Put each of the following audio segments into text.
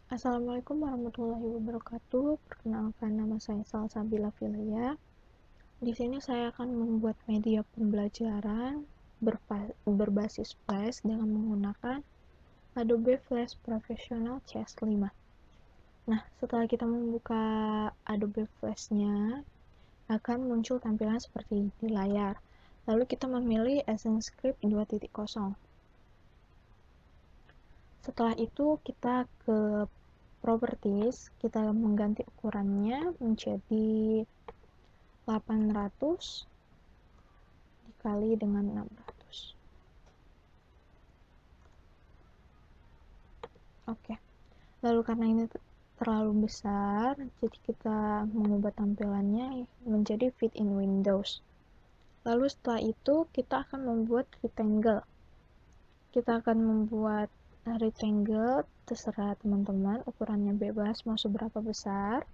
Assalamualaikum warahmatullahi wabarakatuh. Perkenalkan, nama saya Salsabila Filia. Di sini saya akan membuat media pembelajaran berbasis Flash dengan menggunakan Adobe Flash Professional CS5. Nah, setelah kita membuka Adobe Flash-nya, akan muncul tampilan seperti di layar. Lalu kita memilih EssenceScript 2.0. Setelah itu kita ke properties, kita mengganti ukurannya menjadi 800 dikali dengan 600. Oke. Lalu karena ini terlalu besar, jadi kita mengubah tampilannya menjadi fit in Windows. Lalu setelah itu kita akan membuat rectangle. Kita akan membuat rectangle, terserah teman-teman, ukurannya bebas mau seberapa besar.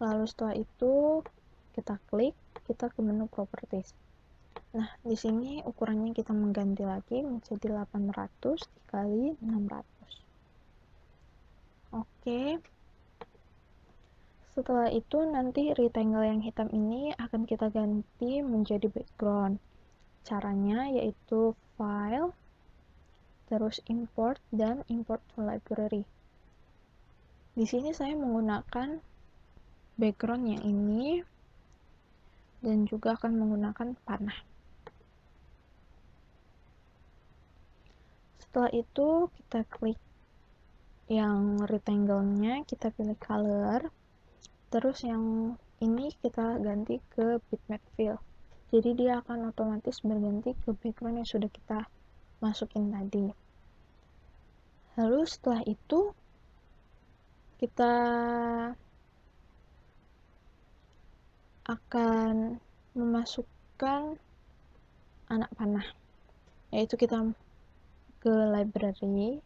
Lalu setelah itu kita klik, kita ke menu properties. Nah, di sini ukurannya kita mengganti lagi menjadi 800 dikali 600. Oke. Setelah itu nanti rectangle yang hitam ini akan kita ganti menjadi background. Caranya yaitu file, terus import dan import to library. Di sini saya menggunakan background yang ini dan juga akan menggunakan panah. Setelah itu kita klik yang rectangle-nya, kita pilih color, terus yang ini kita ganti ke bitmap fill. Jadi dia akan otomatis berganti ke background yang sudah kita masukin tadi. Lalu setelah itu kita akan memasukkan anak panah, yaitu kita ke library,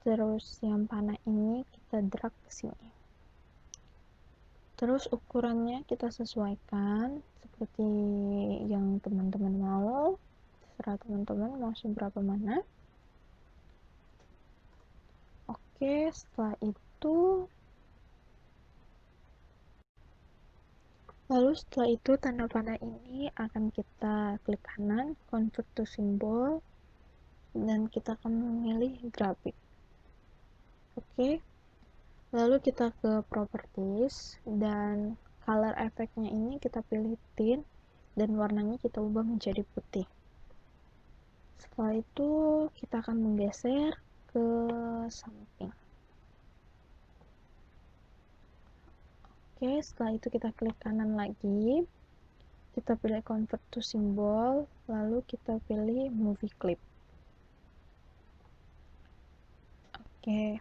terus yang panah ini kita drag ke sini. Terus ukurannya kita sesuaikan seperti yang teman-teman mau, terserah teman-teman mau seberapa mana. Oke, setelah itu tanda panah ini akan kita klik kanan, convert to symbol, dan kita akan memilih grafik. Oke, lalu kita ke properties, dan color efeknya ini kita pilih tint, dan warnanya kita ubah menjadi putih. Setelah itu kita akan menggeser ke samping. Oke, setelah itu kita klik kanan lagi, kita pilih convert to symbol, lalu kita pilih movie clip. Oke,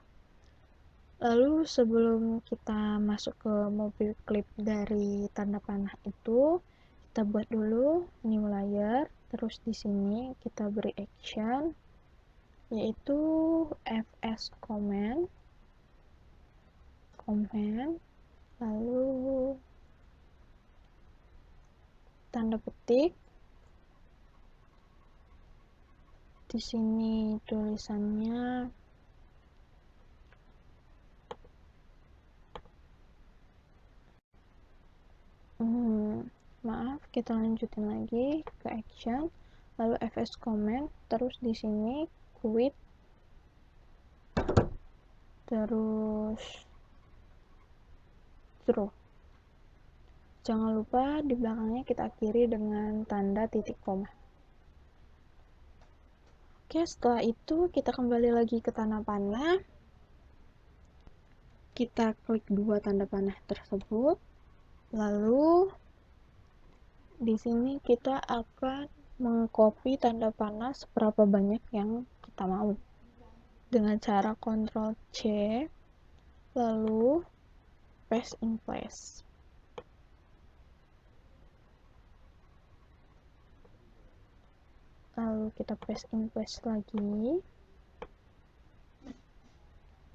lalu sebelum kita masuk ke movie clip dari tanda panah itu, kita buat dulu new layer, terus di sini kita beri action, yaitu fs comment, lalu tanda petik. Di sini tulisannya maaf, kita lanjutin lagi ke action, lalu fs comment, terus di sini quit, terus through. Jangan lupa di belakangnya kita akhiri dengan tanda titik koma. Oke, setelah itu kita kembali lagi ke tanda panah. Kita klik dua tanda panah tersebut. Lalu di sini kita akan mengcopy tanda panah seberapa banyak yang kita mau. Dengan cara Ctrl C, lalu paste in place. Lalu kita paste in place lagi.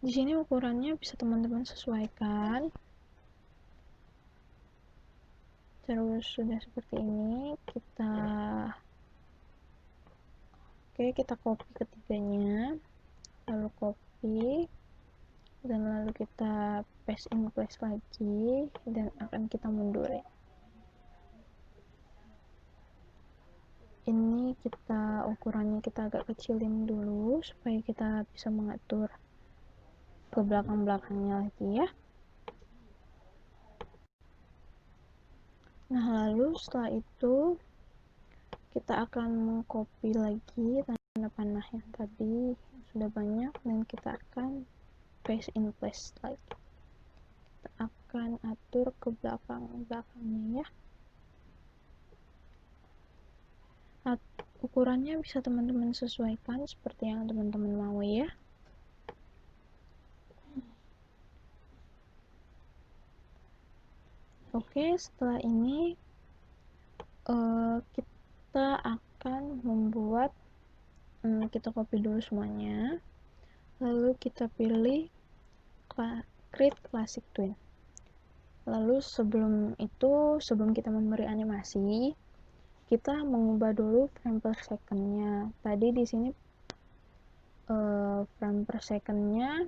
Di sini ukurannya bisa teman-teman sesuaikan. Terus sudah seperti ini, kita copy ketiganya, lalu copy, dan lalu kita paste in place lagi dan akan kita mundurin. Ini kita ukurannya kita agak kecilin dulu supaya kita bisa mengatur ke belakang-belakangnya lagi ya. Nah, lalu setelah itu kita akan mengcopy lagi tanda panah yang tadi yang sudah banyak dan kita akan paste in place lagi. Kita akan atur ke belakang-belakangnya ya. Ukurannya bisa teman-teman sesuaikan seperti yang teman-teman mau ya. Oke, setelah ini kita akan membuat, kita copy dulu semuanya, lalu kita pilih create classic twin. Lalu sebelum kita memberi animasi, kita mengubah dulu frame per second-nya. Tadi di sini frame per second-nya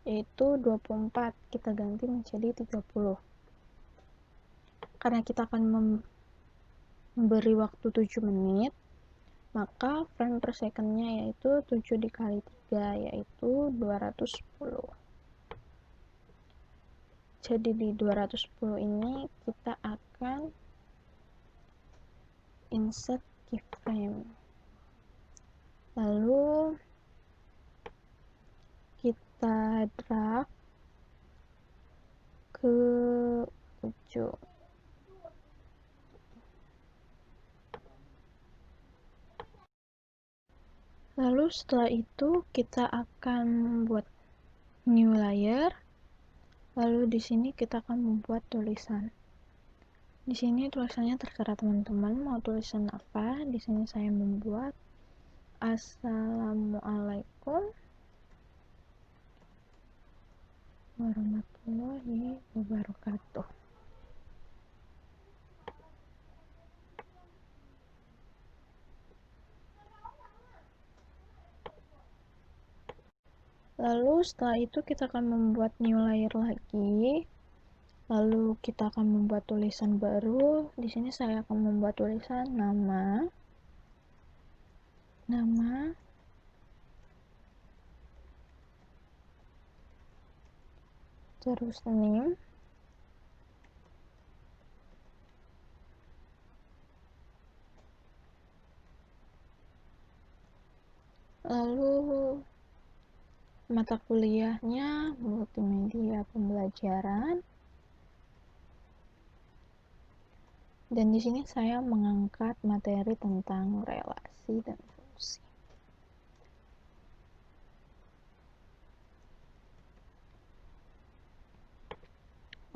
yaitu 24, kita ganti menjadi 30. Karena kita akan memberi waktu 7 menit, maka frame per second-nya yaitu 7 dikali 3, yaitu 210. Jadi di 210 ini kita akan insert keyframe. Lalu kita drag ke ujung. Lalu setelah itu kita akan membuat new layer. Lalu di sini kita akan membuat tulisan. Di sini tulisannya terserah teman-teman mau tulisan apa. Di sini saya membuat Assalamualaikum warahmatullahi wabarakatuh. Lalu setelah itu kita akan membuat new layer lagi. Lalu kita akan membuat tulisan baru. Di sini saya akan membuat tulisan nama, terus name, lalu mata kuliahnya multimedia pembelajaran. Dan di sini saya mengangkat materi tentang relasi dan fungsi.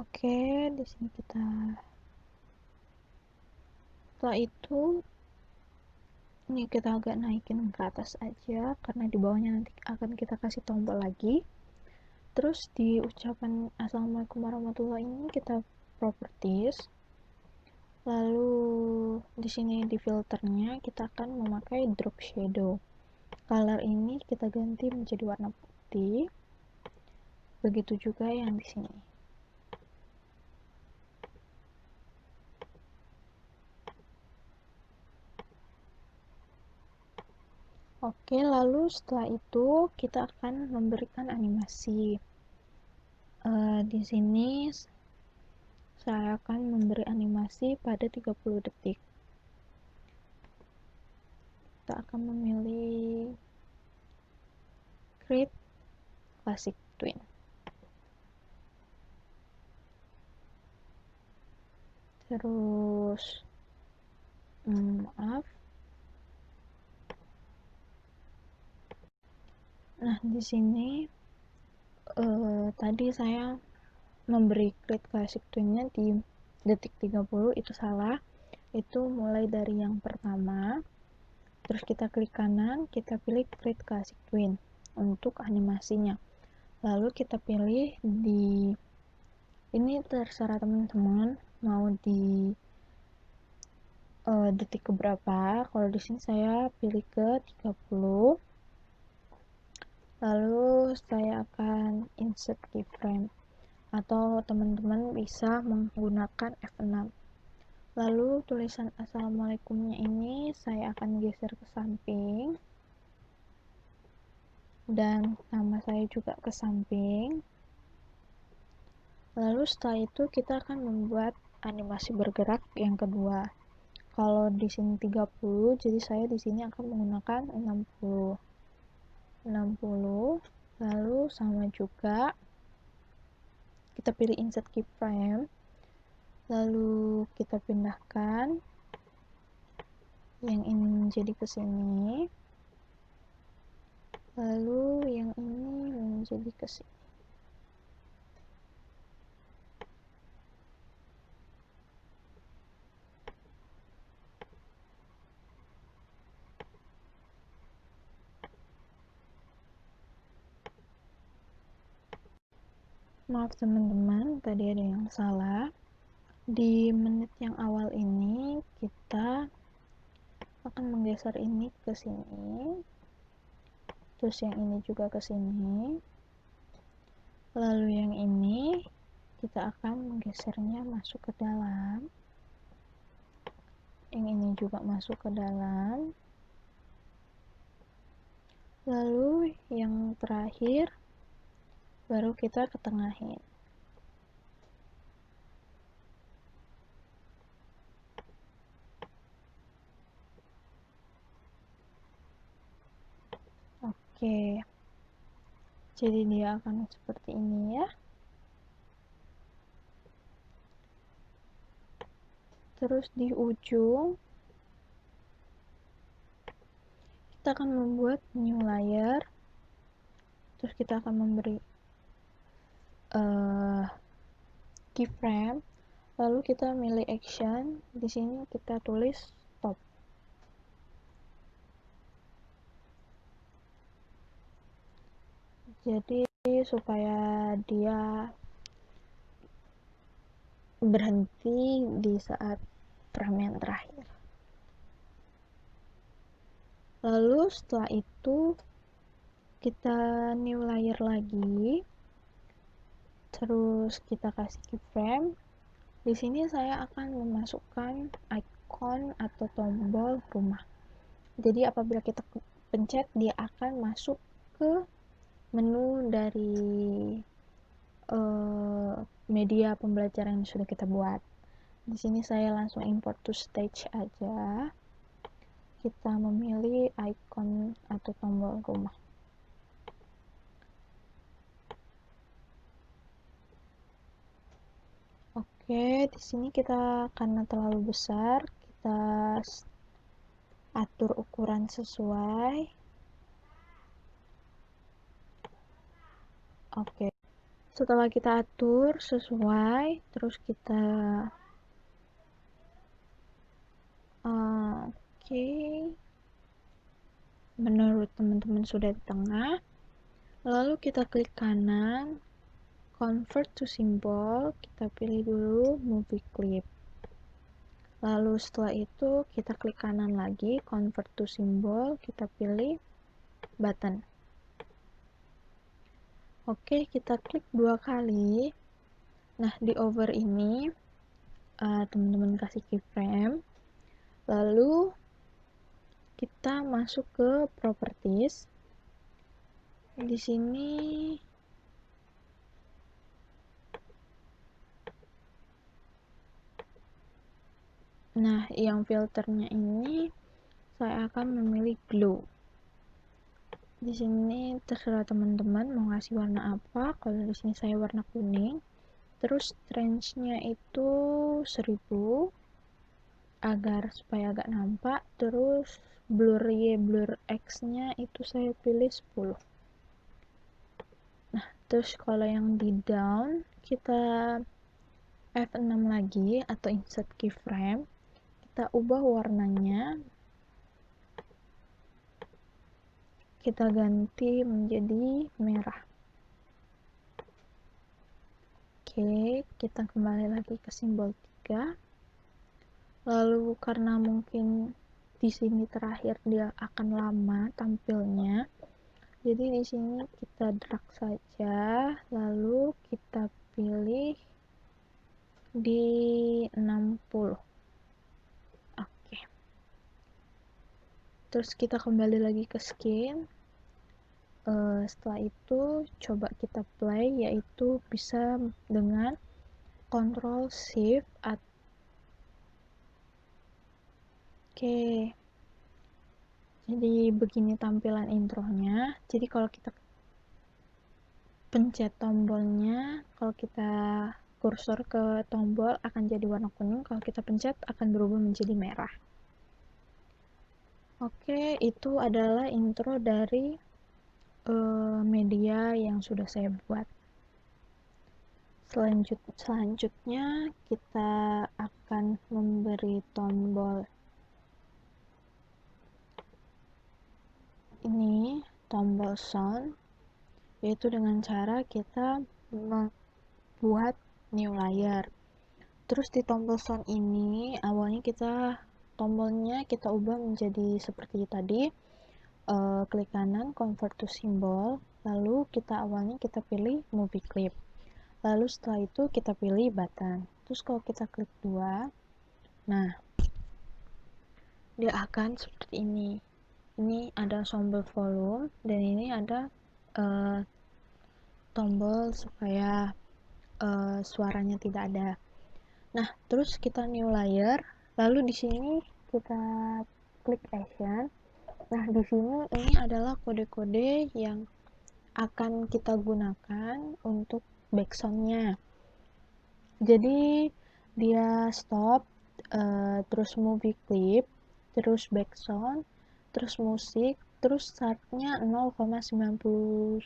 Oke, di sini setelah itu ini kita agak naikin ke atas aja karena di bawahnya nanti akan kita kasih tombol lagi. Terus di ucapan Assalamualaikum warahmatullahi ini kita properties. Lalu di sini di filternya kita akan memakai drop shadow. Color ini kita ganti menjadi warna putih. Begitu juga yang di sini. Oke, lalu setelah itu kita akan memberikan animasi. Di sini saya akan memberi animasi pada 30 detik. Kita akan memilih create classic twin. Terus maaf. Nah, di sini tadi saya memberi create classic twin-nya di detik 30, itu salah. Itu mulai dari yang pertama. Terus kita klik kanan, kita pilih create classic twin untuk animasinya. Lalu kita pilih di ini terserah teman-teman mau di detik keberapa. Kalau di sini saya pilih ke 30. Lalu saya akan insert keyframe, atau teman-teman bisa menggunakan F6. Lalu tulisan assalamualaikumnya ini saya akan geser ke samping, dan nama saya juga ke samping. Lalu setelah itu kita akan membuat animasi bergerak yang kedua. Kalau di sini 30, jadi saya di sini akan menggunakan 60. 60. Lalu sama juga kita pilih insert keyframe. Lalu kita pindahkan yang ini menjadi ke sini. Lalu yang ini menjadi ke sini. Maaf teman-teman, tadi ada yang salah. Di menit yang awal ini kita akan menggeser ini ke sini, terus yang ini juga ke sini. Lalu yang ini kita akan menggesernya masuk ke dalam. Yang ini juga masuk ke dalam. Lalu yang terakhir baru kita ketengahin. Oke. Jadi dia akan seperti ini ya. Terus di ujung kita akan membuat new layer. Terus kita akan memberi keyframe. Lalu kita milih action. Di sini kita tulis stop. Jadi supaya dia berhenti di saat frame yang terakhir. Lalu setelah itu kita new layer lagi, terus kita kasih keyframe. Di sini saya akan memasukkan icon atau tombol rumah. Jadi apabila kita pencet, dia akan masuk ke menu dari media pembelajaran yang sudah kita buat. Di sini saya langsung import to stage aja. Kita memilih icon atau tombol rumah. Oke, di sini kita karena terlalu besar, kita atur ukuran sesuai. Oke. Setelah kita atur sesuai, terus kita menurut teman-teman sudah di tengah, lalu kita klik kanan, convert to symbol, kita pilih dulu movie clip. Lalu setelah itu kita klik kanan lagi, convert to symbol, kita pilih button. Oke, kita klik 2 kali. Nah, di over ini teman-teman kasih keyframe. Lalu kita masuk ke properties. Di sini nah, yang filternya ini saya akan memilih glow. Di sini terserah teman-teman mau ngasih warna apa. Kalau di sini saya warna kuning. Terus range-nya itu 1000 agar supaya agak nampak. Terus blur Y, blur X-nya itu saya pilih 10. Nah, terus kalau yang di down kita F6 lagi atau insert keyframe. Kita ubah warnanya. Kita ganti menjadi merah. Oke, kita kembali lagi ke simbol 3. Lalu karena mungkin di sini terakhir dia akan lama tampilnya, Jadi di sini kita drag saja, lalu kita pilih di 60. Oke. Terus kita kembali lagi ke skin. Setelah itu coba kita play, yaitu bisa dengan Ctrl Shift. Oke. Jadi begini tampilan intronya. Jadi kalau kita pencet tombolnya, kalau kita kursor ke tombol akan jadi warna kuning, kalau kita pencet akan berubah menjadi merah. Oke, itu adalah intro dari media yang sudah saya buat. Selanjutnya kita akan memberi tombol ini, tombol sound, yaitu dengan cara kita membuat new layer. Terus di tombol sound ini awalnya tombolnya kita ubah menjadi seperti tadi, klik kanan convert to symbol, lalu awalnya kita pilih movie clip, lalu setelah itu kita pilih button. Terus kalau kita klik 2, nah dia akan seperti ini. Ini ada tombol volume dan ini ada tombol supaya suaranya tidak ada. Nah, terus kita new layer, lalu di sini kita klik action. Nah, di sini ini adalah kode-kode yang akan kita gunakan untuk backsoundnya. Jadi dia stop, terus movie clip, terus backsound, terus musik, terus startnya 0,99999.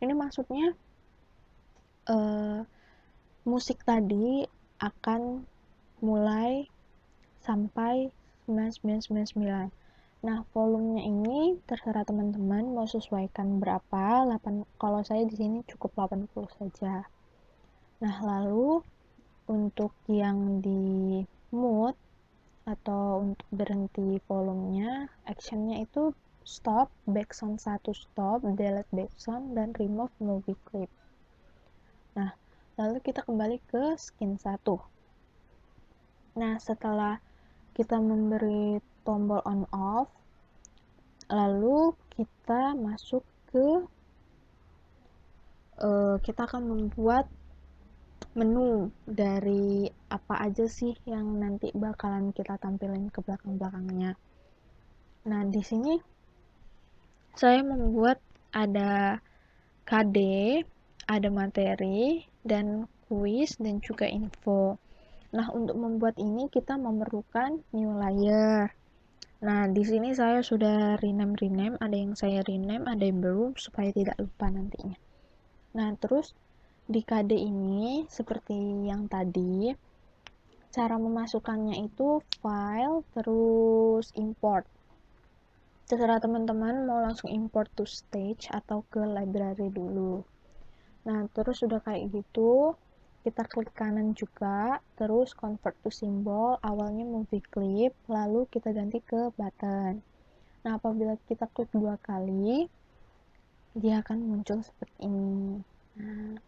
Ini maksudnya musik tadi akan mulai sampai 9999. Nah, volumenya ini terserah teman-teman mau sesuaikan berapa. Kalau saya di sini cukup 80 saja. Nah, lalu untuk yang di mute atau untuk berhenti volumenya, actionnya itu stop, backsound 1 stop, delete backsound, dan remove movie clip. Nah, lalu kita kembali ke skin 1. Nah, setelah kita memberi tombol on off, lalu kita masuk ke kita akan membuat menu dari apa aja sih yang nanti bakalan kita tampilin ke belakang-belakangnya. Nah, di sini saya membuat ada KD, ada materi, dan kuis, dan juga info. Nah, untuk membuat ini kita memerlukan new layer. Nah, di sini saya sudah rename, ada yang saya rename, ada yang belum, supaya tidak lupa nantinya. Nah, terus di KD ini, seperti yang tadi, cara memasukkannya itu file, terus import. Terserah teman-teman mau langsung import to stage atau ke library dulu. Nah, terus sudah kayak gitu, kita klik kanan juga, terus convert to symbol, awalnya movie clip, lalu kita ganti ke button. Nah, apabila kita klik 2 kali, dia akan muncul seperti ini. Nah,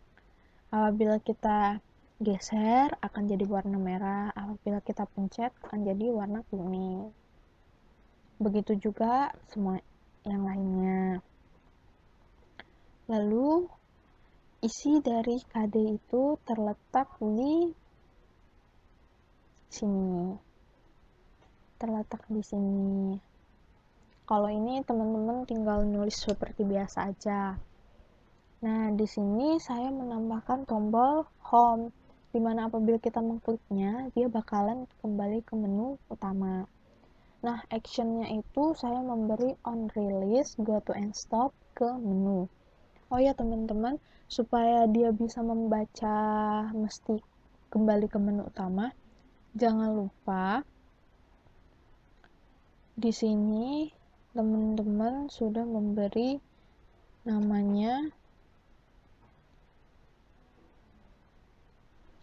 apabila kita geser, akan jadi warna merah, apabila kita pencet, akan jadi warna kuning. Begitu juga semua yang lainnya. Lalu, isi dari KD itu terletak di sini. Kalau ini teman-teman tinggal nulis seperti biasa aja. Nah, di sini saya menambahkan tombol home, dimana apabila kita mengkliknya, dia bakalan kembali ke menu utama. Nah, actionnya itu saya memberi on release, go to and stop ke menu. Oh ya teman-teman, supaya dia bisa membaca mesti kembali ke menu utama, jangan lupa di sini teman-teman sudah memberi namanya,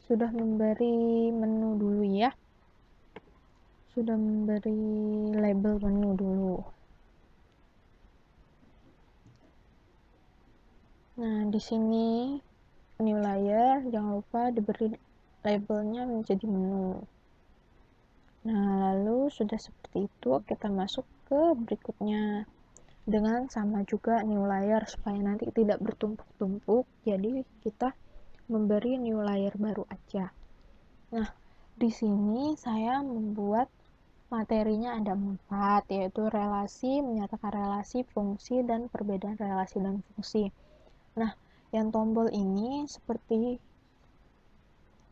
sudah memberi menu dulu ya, sudah memberi label menu dulu. Nah, di sini new layer, jangan lupa diberi labelnya menjadi menu. Nah, lalu sudah seperti itu, kita masuk ke berikutnya dengan sama juga new layer supaya nanti tidak bertumpuk-tumpuk. Jadi kita memberi new layer baru aja. Nah, di sini saya membuat materinya ada 4, yaitu relasi, menyatakan relasi, fungsi, dan perbedaan relasi dan fungsi. Nah, yang tombol ini seperti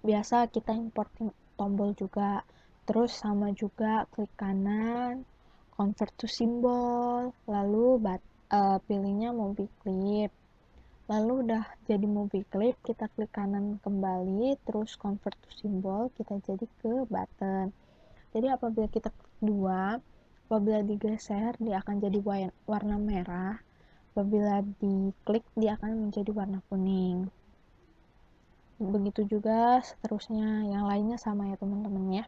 biasa kita importing tombol juga. Terus sama juga klik kanan, convert to symbol, lalu pilihnya movie clip. Lalu udah jadi movie clip, kita klik kanan kembali, terus convert to symbol, kita jadi ke button. Jadi apabila kita klik 2, apabila digeser dia akan jadi warna merah, apabila diklik dia akan menjadi warna kuning. Begitu juga seterusnya, yang lainnya sama ya teman-teman ya.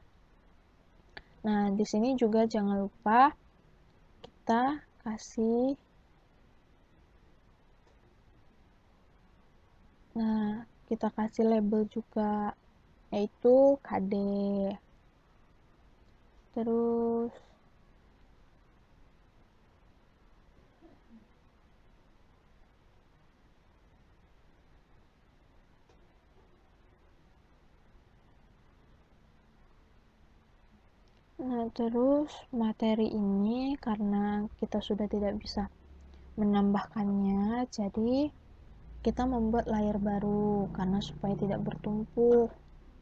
Nah, di sini juga jangan lupa kita kasih label juga, yaitu KD. Terus materi ini karena kita sudah tidak bisa menambahkannya, jadi kita membuat layer baru karena supaya tidak bertumpuk.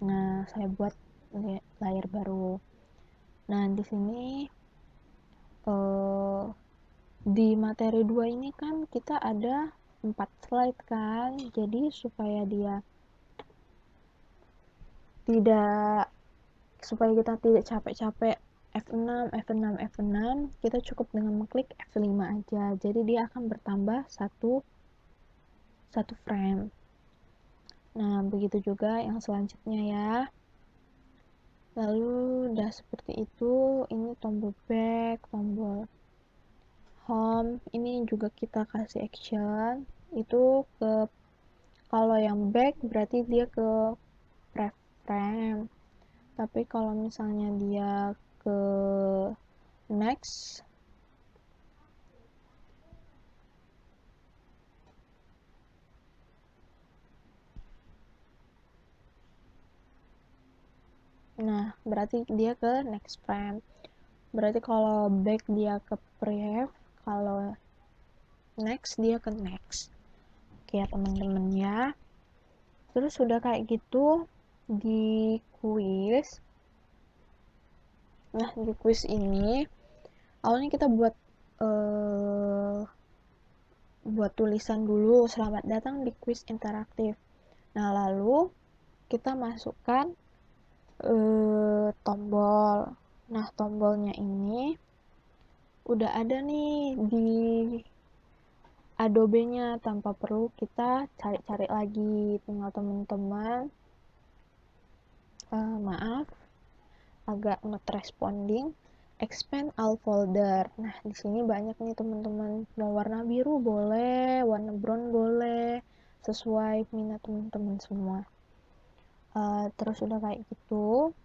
Nah, saya buat layer baru. Nah, di sini di materi 2 ini kan kita ada 4 slide kan, jadi supaya kita tidak capek-capek F6, F6, F6, kita cukup dengan mengklik F5 aja. Jadi dia akan bertambah satu frame. Nah, begitu juga yang selanjutnya ya. Lalu udah seperti itu, ini tombol back, tombol home, ini juga kita kasih action. Itu kalau yang back berarti dia ke frame. Tapi kalau misalnya dia ke next, nah berarti dia ke next frame. Berarti kalau back dia ke preview, kalau next dia ke next. Oke ya teman-teman ya. Terus sudah kayak gitu di quiz. Nah, di quiz ini awalnya kita buat tulisan dulu, selamat datang di quiz interaktif. Nah, lalu kita masukkan tombol. Nah, tombolnya ini udah ada nih di Adobe-nya, tanpa perlu kita cari-cari lagi. Tinggal teman-teman maaf agak not responding, expand all folder. Nah, di sini banyak nih teman-teman, mau warna biru boleh, warna brown boleh, sesuai minat teman-teman semua. Terus udah kayak gitu,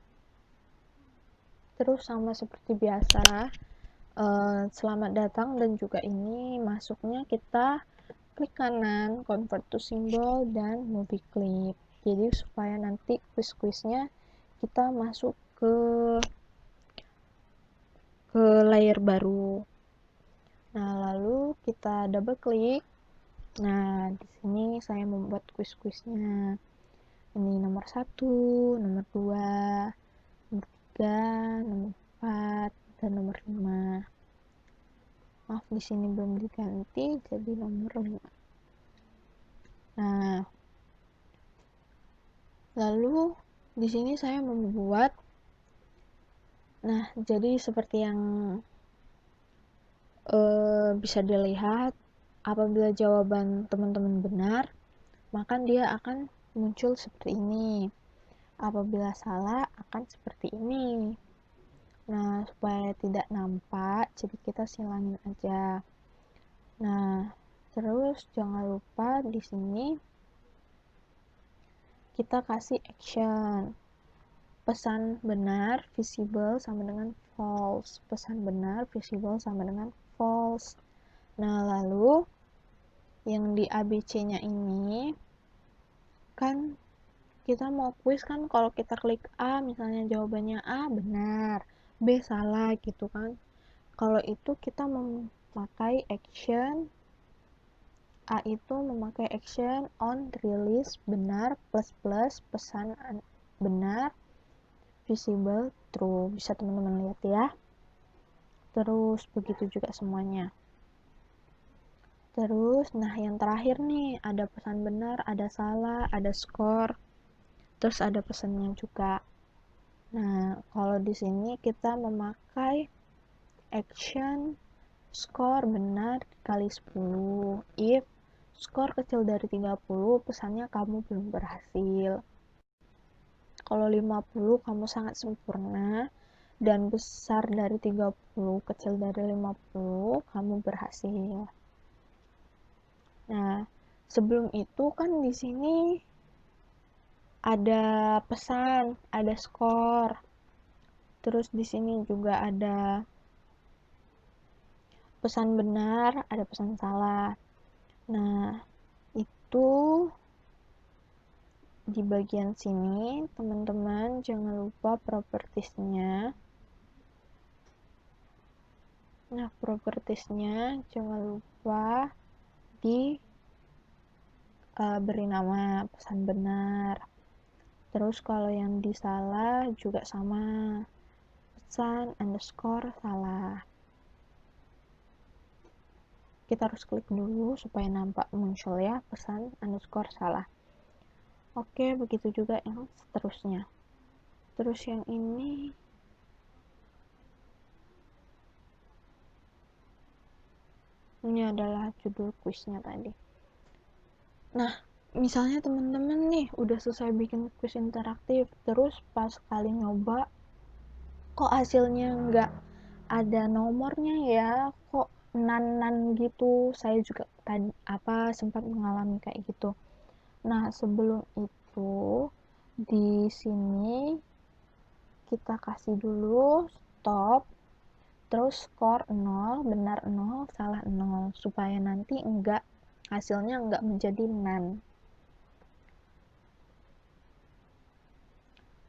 terus sama seperti biasa, selamat datang, dan juga ini masuknya kita klik kanan, convert to symbol, dan movie clip. Jadi supaya nanti quiz-quiznya kita masuk ke layer baru. Nah, lalu kita double klik. Nah, di sini saya membuat quiz-quiznya. Ini nomor 1, nomor 2, nomor 3, nomor 4, dan nomor 5. Maaf, di sini belum diganti jadi nomor 5. Nah, lalu di sini saya membuat, nah jadi seperti yang bisa dilihat, apabila jawaban teman-teman benar, maka dia akan muncul seperti ini. Apabila salah akan seperti ini. Nah, supaya tidak nampak, jadi kita silangin aja. Nah, Terus jangan lupa di sini kita kasih action. Pesan benar visible sama dengan false. Pesan benar visible sama dengan false. Nah, lalu yang di ABC-nya ini kan kita mau kuis kan, kalau kita klik A misalnya jawabannya A benar, B salah gitu kan. Kalau itu kita memakai action, A itu memakai action on release benar plus plus pesan benar visible true. Bisa teman-teman lihat ya. Terus begitu juga semuanya. Terus nah yang terakhir nih ada pesan benar, ada salah, ada skor. Terus ada pesannya juga. Nah, kalau di sini kita memakai action skor benar kali 10. If skor kecil dari 30, pesannya kamu belum berhasil. Kalau 50, kamu sangat sempurna. Dan besar dari 30, kecil dari 50, kamu berhasil. Nah, sebelum itu kan di sini ada pesan, ada skor. Terus di sini juga ada pesan benar, ada pesan salah. Nah, itu di bagian sini, teman-teman jangan lupa propertiesnya. Nah, propertiesnya jangan lupa di beri nama pesan benar. Terus kalau yang di salah juga sama, pesan underscore salah. Kita harus klik dulu supaya nampak muncul ya, pesan underscore salah. Oke, begitu juga yang seterusnya. Terus yang ini adalah judul kuisnya tadi. Nah, misalnya teman-teman nih udah selesai bikin kuis interaktif, terus pas kali nyoba kok hasilnya nggak ada nomornya ya, kok nan gitu. Saya juga tadi sempat mengalami kayak gitu. Nah, sebelum itu di sini kita kasih dulu stop, terus skor 0, benar 0, salah 0, supaya nanti hasilnya enggak menjadi nan.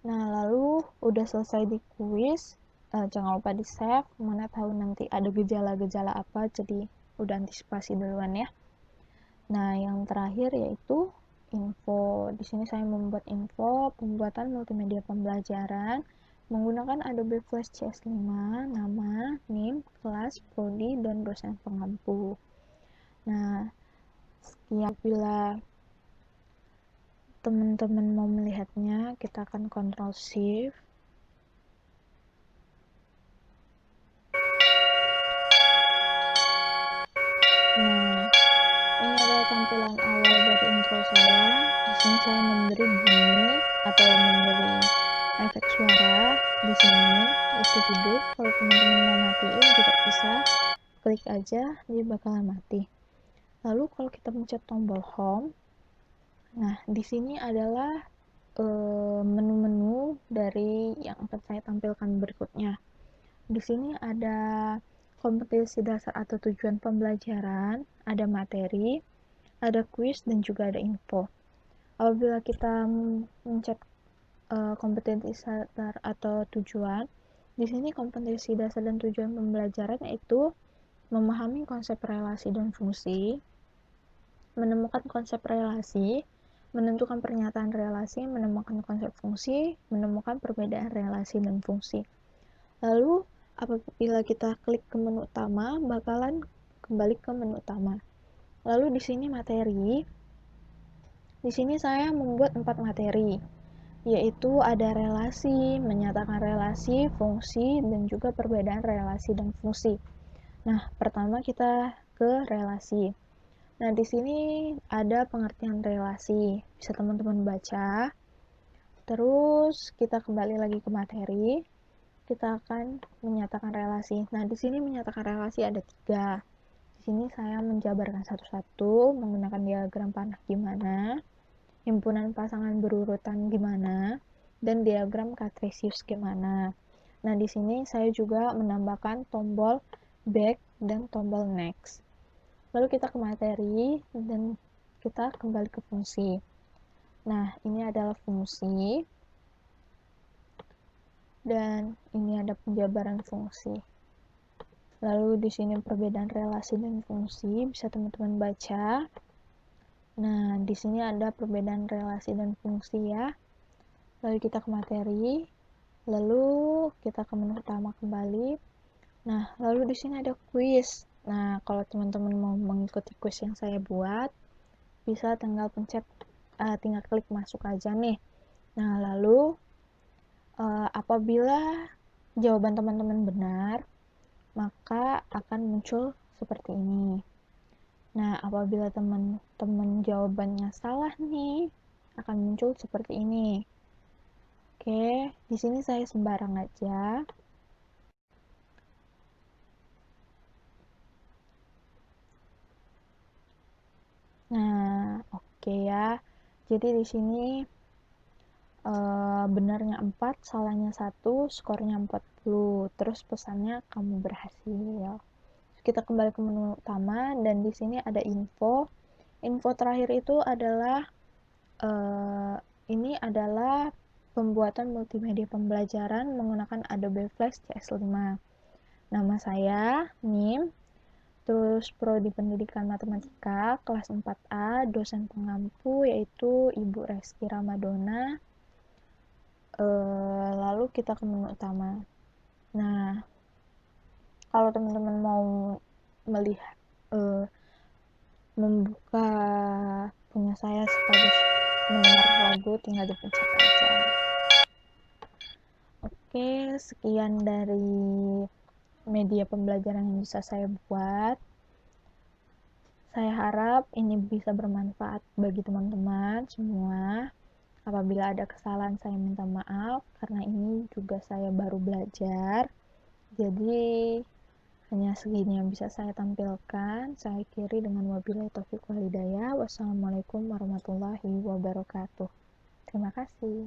Nah, lalu udah selesai di kuis, jangan lupa di save, mana tahu nanti ada gejala-gejala apa, jadi udah antisipasi duluan ya. Nah, yang terakhir yaitu info. Di sini saya membuat info pembuatan multimedia pembelajaran menggunakan Adobe Flash CS5, nama, NIM, kelas, prodi, dan dosen pengampu. Nah, sekian. Bila teman-teman mau melihatnya, kita akan Ctrl Shift. Nah, ini adalah tampilan awal dari intro saya. Di sini saya memberi bunyi atau memberi efek suara. Di sini itu hidup. Kalau teman-teman mau matiin juga bisa, klik aja, dia bakalan mati. Lalu kalau kita pencet tombol home, nah di sini adalah menu-menu dari yang akan saya tampilkan berikutnya. Di sini ada kompetensi dasar atau tujuan pembelajaran, ada materi, ada kuis, dan juga ada info. Apabila kita mencet kompetensi dasar atau tujuan, di sini kompetensi dasar dan tujuan pembelajaran yaitu memahami konsep relasi dan fungsi, menemukan konsep relasi, menentukan pernyataan relasi, menemukan konsep fungsi, menemukan perbedaan relasi dan fungsi. Lalu apabila kita klik ke menu utama, bakalan kembali ke menu utama. Lalu di sini materi. Di sini saya membuat 4 materi, yaitu ada relasi, menyatakan relasi, fungsi, dan juga perbedaan relasi dan fungsi. Nah, pertama kita ke relasi. Nah, di sini ada pengertian relasi. Bisa teman-teman baca. Terus kita kembali lagi ke materi. Kita akan menyatakan relasi. Nah, di sini menyatakan relasi ada 3. sini saya menjabarkan satu-satu menggunakan diagram panah gimana, himpunan pasangan berurutan gimana, dan diagram Cartesius gimana. Nah, di sini saya juga menambahkan tombol back dan tombol next. Lalu kita ke materi dan kita kembali ke fungsi. Nah, ini adalah fungsi dan ini ada penjabaran fungsi. Lalu di sini perbedaan relasi dan fungsi bisa teman-teman baca. Nah, di sini ada perbedaan relasi dan fungsi ya. Lalu kita ke materi, lalu kita ke menu utama kembali. Nah, lalu di sini ada kuis. Nah, kalau teman-teman mau mengikuti kuis yang saya buat, bisa tinggal klik masuk aja nih. Nah, lalu apabila jawaban teman-teman benar, maka akan muncul seperti ini. Nah, apabila teman-teman jawabannya salah nih, akan muncul seperti ini. Oke, di sini saya sembarang aja. Nah, oke ya. Jadi di sini benarnya 4, salahnya 1, skornya 40. Terus pesannya kamu berhasil. Kita kembali ke menu utama dan di sini ada info. Info terakhir itu adalah ini adalah pembuatan multimedia pembelajaran menggunakan Adobe Flash CS5. Nama saya Nim, terus Prodi Pendidikan Matematika kelas 4A, dosen pengampu yaitu Ibu Reski Ramadona. Lalu kita ke menu utama. Nah, kalau teman-teman mau melihat membuka punya saya sekaligus mendengar lagu, tinggal dipencet aja. Oke, sekian dari media pembelajaran yang bisa saya buat. Saya harap ini bisa bermanfaat bagi teman-teman semua. Apabila ada kesalahan, saya minta maaf karena ini juga saya baru belajar. Jadi hanya segini yang bisa saya tampilkan. Saya akhiri dengan wabillahi taufiq wal hidayah. Wassalamualaikum warahmatullahi wabarakatuh. Terima kasih.